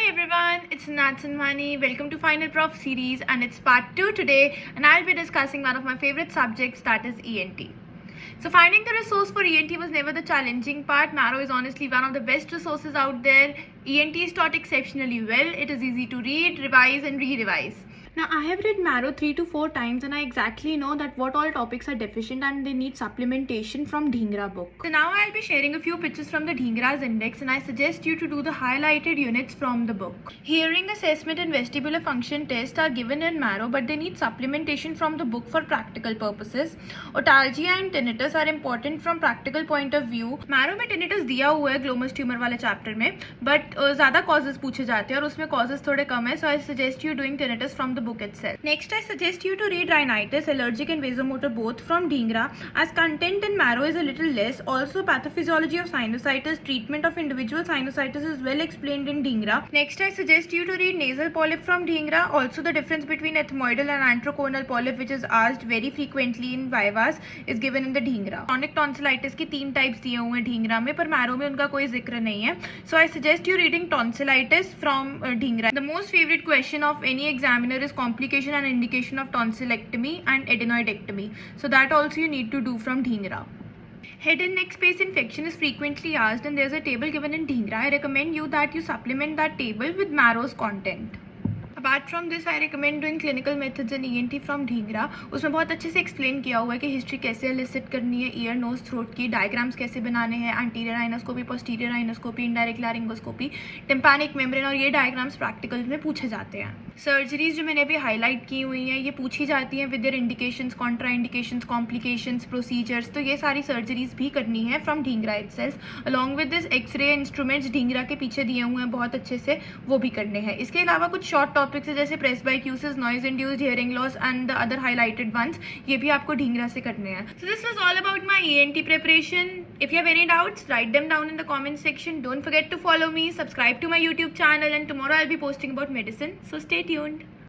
everyone, it's Nat Sanmani. Welcome to Final Prof series and it's part 2 today, and I'll be discussing one of my favorite subjects, that is ENT. So finding the resource for ENT was never the challenging part. Marrow is honestly one of the best resources out there. ENT is taught exceptionally well. It is easy to read, revise and re-revise. Now I have read Marrow 3 to 4 times and I exactly know that what all topics are deficient and they need supplementation from Dhingra book. So now I'll be sharing a few pictures from the Dhingra's index and I suggest you to do the highlighted units from the book. Hearing assessment and vestibular function tests are given in Marrow but they need supplementation from the book for practical purposes. Otalgia and tinnitus are important from practical point of view. Marrow में tinnitus दिया हुआ है glomus tumor वाले chapter में, but ज़्यादा causes पूछे जाते हैं और उसमें causes थोड़े कम है, so I suggest you doing tinnitus from the book itself. Next, I suggest you to read rhinitis, allergic and vasomotor both from Dhingra, as content in Marrow is a little less. Also, pathophysiology of sinusitis, treatment of individual sinusitis is well explained in Dhingra. Next, I suggest you to read nasal polyp from Dhingra. Also, the difference between ethmoidal and antroconal polyp, which is asked very frequently in vivas, is given in the Dhingra. Chronic tonsillitis की 3 types दिए हुए हैं Dhingra में, पर Marrow में उनका कोई जिक्र नहीं है. So, I suggest you reading tonsillitis from Dhingra. The most favorite question of any examiner is complication and indication of tonsillectomy and adenoidectomy. So that also you need to do from Dhingra. Head and neck space infection is frequently asked and there's a table given in Dhingra. I recommend you that you supplement that table with Marrow's content. Apart from this, I recommend doing clinical methods in ENT from Dhingra. उसमें बहुत अच्छे से explain किया हुआ है कि history कैसे elicit करनी है, ईयर नोज थ्रोट की, डायग्राम्स कैसे बनाने हैं, anterior rhinoscopy, posterior rhinoscopy, indirect laryngoscopy, tympanic membrane, और ये डायग्राम्स प्रैक्टिकल में पूछे जाते हैं. सर्जरीज जो मैंने अभी हाईलाइट की हुई हैं ये पूछी जाती हैं with their indications, contra indications, complications, procedures. तो ये सारी सर्जरीज भी करनी है from Dhingra itself. Along with this x-ray instruments Dhingra के पीछे दिए हुए हैं बहुत अच्छे से, वो भी करने हैं. इसके अलावा कुछ शॉर्ट टॉपिक्स है जैसे presbycusis, noise induced hearing loss and the other highlighted ones, ये भी आपको Dhingra से करने हैं. So this was all about my ENT preparation. If you have any doubts, write them down in the comment section. Don't forget to follow me, subscribe to my YouTube channel, and tomorrow I'll be posting about medicine. So stay tuned.